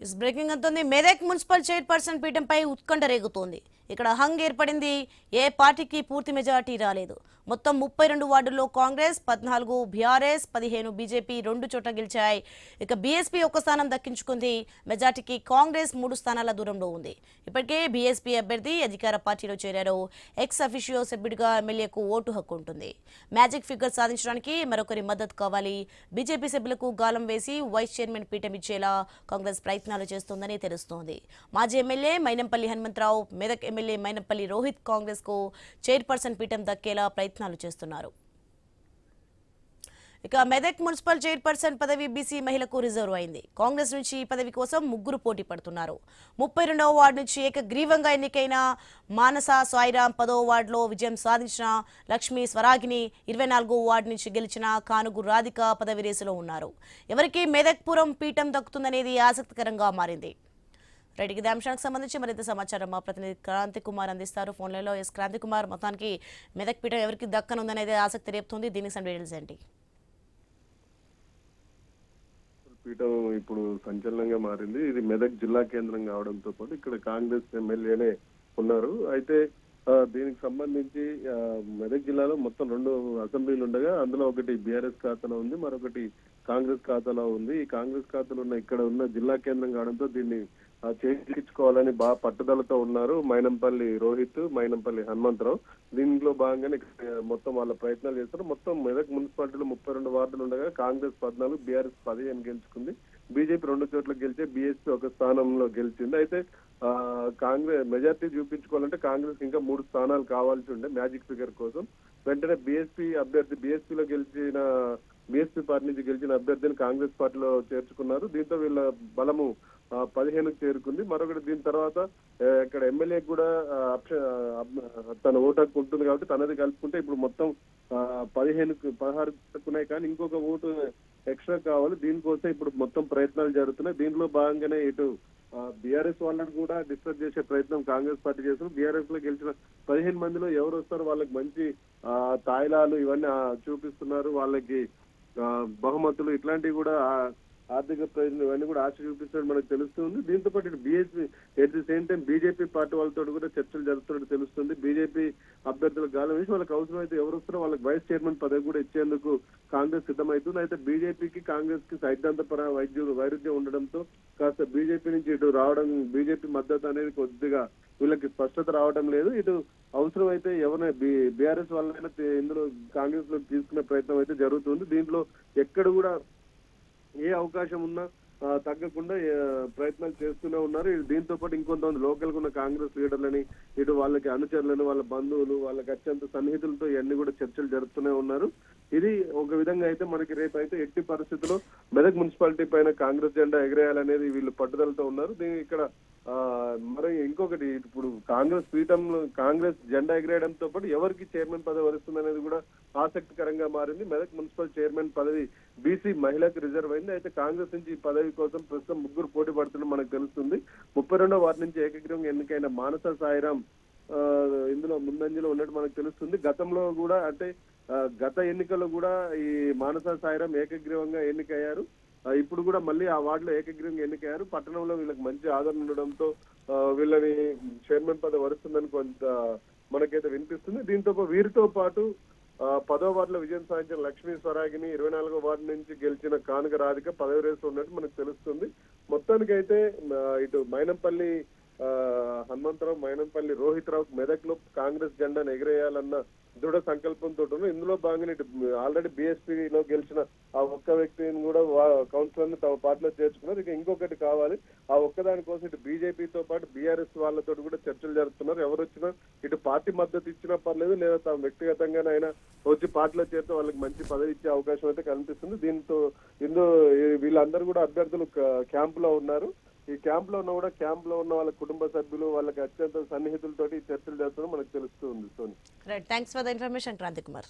Is breaking అంటుంది. Medak municipal chairperson పీఠంపై ఉత్కంఠ రేగుతోంది. ఇక్కడ హంగ్ ఏర్పడింది. ఏ పార్టీకి పూర్తి మెజార్టీ రాలేదు. మొత్తం 32 వార్డుల్లో కాంగ్రెస్, 14 బీఆర్ఎస్, 15 బీజేపీ 2 చోట్ల గెలిచాయి. ఇక బీఎస్పీ ఒక స్థానం దక్కించుకుంది. మెజార్టీకి కాంగ్రెస్ 3 స్థానాల దూరంలో ఉంది. ఇప్పటికే బీఎస్పీ అభ్యర్థి అధికార పార్టీలో చేరారు. ఎక్స్ అఫిషియో సభ్యుడిగా ఎమ్మెల్యేకు ఓటు హక్కు ఉంటుంది. మ్యాజిక్ ఫిగర్ సాధించడానికి మరొకరి మద్దతు కావాలి. బీజేపీ సభ్యులకు గాలం వేసి వైస్ చైర్మన్ పీఠం ఇచ్చేలా కాంగ్రెస్ ప్రయత్నాలు చేస్తోందని తెలుస్తోంది. మాజీ ఎమ్మెల్యే మైనంపల్లి హనుమంతరావు, మెదక్ ఎమ్మెల్యే మైనంపల్లి రోహిత్ కాంగ్రెస్ కు చైర్పర్సన్ పీఠం దక్కేలా ప్రయత్నాలు చేస్తున్నారు. ఇక మెదక్ మున్సిపల్ చైర్పర్సన్ పదవి బీసీ మహిళకు రిజర్వ్ అయింది. కాంగ్రెస్ నుంచి ఈ పదవి కోసం 3 పోటీ పడుతున్నారు. 32వ వార్డు నుంచి ఏకగ్రీవంగా ఎన్నికైన మానస సాయిరాం 10వ వార్డులో విజయం సాధించిన లక్ష్మీ స్వరాగిని, 24వ వార్డు నుంచి గెలిచిన కానుగు రాధిక పదవి రేసులో ఉన్నారు. ఎవరికి మెదక్పురం పీఠం దక్కుతుందనేది ఆసక్తికరంగా మారింది. రైట్, ఇదే అంశానికి సంబంధించి మరింత సమాచారం మా ప్రతినిధి క్రాంతి కుమార్ అందిస్తారు ఫోన్లలో. ఎస్ క్రాంతి కుమార్, మొత్తానికి మెదక్ పీఠం ఎవరికి దక్కనుందనేది ఆసక్తి రేపుతుంది. దీనికి సమ్ డీటెయిల్స్ ఏంటి? పీఠం ఇప్పుడు సంచలనంగా మారింది. ఇది మెదక్ జిల్లా కేంద్రం కావడంతో పాటు ఇక్కడ కాంగ్రెస్ ఎమ్మెల్యేనే ఉన్నారు. అయితే దీనికి సంబంధించి మెదక్ జిల్లాలో మొత్తం 2 అసెంబ్లీలు ఉండగా అందులో ఒకటి బీఆర్ఎస్ ఖాతాలో ఉంది, మరొకటి కాంగ్రెస్ ఖాతాలో ఉంది. ఈ కాంగ్రెస్ ఖాతాలో ఇక్కడ ఉన్న జిల్లా కేంద్రం కావడంతో దీన్ని చేయించుకోవాలని బాగా పట్టుదలతో ఉన్నారు మైనంపల్లి రోహిత్, మైనంపల్లి హనుమంతరావు. దీంట్లో భాగంగానే మొత్తం వాళ్ళ ప్రయత్నాలు చేస్తారు. మొత్తం మెదక్ మున్సిపాలిటీలో 32 వార్డులు ఉండగా కాంగ్రెస్ 14, బీఆర్ఎస్ 15 గెలుచుకుంది. బీజేపీ 2 చోట్ల గెలిచే, బీఎస్పీ ఒక స్థానంలో గెలిచింది. అయితే కాంగ్రెస్ మెజార్టీ చూపించుకోవాలంటే కాంగ్రెస్ ఇంకా 3 స్థానాలు కావాల్సి ఉండే మ్యాజిక్ ఫిగర్ కోసం. వెంటనే బీఎస్పీ అభ్యర్థి, బీఎస్పీలో గెలిచిన బీఎస్పీ పార్టీ నుంచి గెలిచిన అభ్యర్థిని కాంగ్రెస్ పార్టీలో చేర్చుకున్నారు. దీంతో వీళ్ళ బలము 15కు చేరుకుంది. మరొకటి దీని తర్వాత ఇక్కడ ఎమ్మెల్యే కూడా తన ఓటు హక్కు ఉంటుంది కాబట్టి తనది కలుపుకుంటే ఇప్పుడు మొత్తం 16 ఉన్నాయి. కానీ ఇంకొక ఓటు ఎక్స్ట్రా కావాలి. దీనికోసం ఇప్పుడు మొత్తం ప్రయత్నాలు జరుగుతున్నాయి. దీంట్లో భాగంగానే ఇటు బీఆర్ఎస్ వాళ్ళని కూడా డిస్టర్బ్ చేసే ప్రయత్నం కాంగ్రెస్ పార్టీ చేస్తున్నారు. బీఆర్ఎస్ లో గెలిచిన 15 మందిలో ఎవరు వస్తారో వాళ్ళకి మంచి తాయిలాలు ఇవన్నీ చూపిస్తున్నారు. వాళ్ళకి బహుమతులు ఇట్లాంటివి కూడా ఆర్థిక ప్రయోజనం ఇవన్నీ కూడా ఆశ చూపిస్తున్నట్టు మనకు తెలుస్తుంది. దీంతో పాటు ఇటు BSP at the same time BJP party వాళ్ళతో కూడా చర్చలు జరుపుతున్నట్టు తెలుస్తుంది. బీజేపీ అభ్యర్థులకు గాలం వేసి వాళ్ళకి అవసరమైతే ఎవరు వస్తారో వాళ్ళకి వైస్ చైర్మన్ పదవి కూడా ఇచ్చేందుకు కాంగ్రెస్ సిద్ధమవుతుంది. అయితే బీజేపీకి కాంగ్రెస్ కి సైద్ధాంతపర వైరుధ్యం ఉండడంతో కాస్త బీజేపీ నుంచి ఇటు రావడం, బీజేపీ మద్దతు అనేది కొద్దిగా వీళ్ళకి స్పష్టత రావడం లేదు. ఇటు అవసరమైతే ఎవరైనా బీఆర్ఎస్ వాళ్ళైనా ఇందులో కాంగ్రెస్ లో తీసుకునే ప్రయత్నం అయితే జరుగుతుంది. దీంట్లో ఎక్కడ కూడా ఏ అవకాశం ఉన్నా తగ్గకుండా ప్రయత్నాలు చేస్తూనే ఉన్నారు. దీంతో పాటు ఇంకొంతమంది లోకల్ గా ఉన్న కాంగ్రెస్ లీడర్లని, ఇటు వాళ్ళకి అనుచరులను, వాళ్ళ బంధువులు, వాళ్ళకి అత్యంత సన్నిహితులతో ఇవన్నీ కూడా చర్చలు జరుపుతూనే ఉన్నారు. ఇది ఒక విధంగా అయితే మనకి రేపు అయితే ఎట్టి పరిస్థితుల్లో మెదక్ మున్సిపాలిటీ పైన కాంగ్రెస్ జెండా ఎగరేయాలనేది వీళ్ళు పట్టుదలతో ఉన్నారు. ఇక్కడ మరి ఇంకొకటి, ఇప్పుడు కాంగ్రెస్ పీఠంలో కాంగ్రెస్ జెండా ఎగరేయడంతో పాటు ఎవరికి చైర్మన్ పదవి వస్తుంది అనేది కూడా ఆసక్తికరంగా మారింది. మెదక్ మున్సిపల్ చైర్మన్ పదవి బీసీ మహిళకు రిజర్వ్ అయింది. అయితే కాంగ్రెస్ నుంచి ఈ పదవి కోసం ప్రస్తుతం 3 పోటీ పడుతున్నట్టు మనకు తెలుస్తుంది. 32వ వార్డు నుంచి ఏకగ్రీవంగా ఎన్నికైన మానస సాయిరాం ఇందులో ముందంజలో ఉన్నట్టు మనకు తెలుస్తుంది. గతంలో కూడా అంటే గత ఎన్నికల్లో కూడా ఈ మానస సాయిరాం ఏకగ్రీవంగా ఎన్నికయ్యారు. ఇప్పుడు కూడా మళ్ళీ ఆ వార్డులో ఏకగ్రీవంగా ఎన్నికయ్యారు. పట్టణంలో వీళ్ళకి మంచి ఆదరణ ఉండడంతో వీళ్ళని చైర్మన్ పదవి వరుస్తుందని కొంత మనకైతే వినిపిస్తుంది. దీంతో వీరితో పాటు 10వ వార్డులో విజయం సాధించిన లక్ష్మీ స్వరాగిని, 24వ వార్డు నుంచి గెలిచిన కానుగ రాధిక పదవి రేసు ఉన్నట్టు మనకు తెలుస్తుంది. మొత్తానికైతే ఇటు మైనంపల్లి హనుమంతరావు, మైనంపల్లి రోహిత్ రావు మెదక్ లో కాంగ్రెస్ జెండాను ఎగిరేయాలన్న దృఢ సంకల్పంతో ఇందులో భాగంగా ఇటు ఆల్రెడీ బీఎస్పీలో గెలిచిన ఆ ఒక్క వ్యక్తిని కూడా కౌన్సిలర్ ని తమ పార్టీలో చేర్చుకున్నారు. ఇక ఇంకొకటి కావాలి. ఆ ఒక్కదాని కోసం ఇటు బీజేపీతో పాటు బీఆర్ఎస్ వాళ్ళతో కూడా చర్చలు జరుపుతున్నారు. ఎవరు వచ్చినా ఇటు పార్టీ మద్దతు ఇచ్చినా పర్లేదు, లేదా తమ వ్యక్తిగతంగానైనా వచ్చి పార్టీలో చేరితే వాళ్ళకి మంచి పదవి ఇచ్చే అవకాశం అయితే కనిపిస్తుంది. ఇందులో వీళ్ళందరూ కూడా అభ్యర్థులు క్యాంప్ లో ఉన్నారు. ఈ క్యాంప్ లో ఉన్న వాళ్ళ కుటుంబ సభ్యులు, వాళ్ళకి అత్యంత సన్నిహితులతోటి చర్చలు చేస్తున్నారు మనకు తెలుస్తుంది. Right, thanks for the information Kranti Kumar.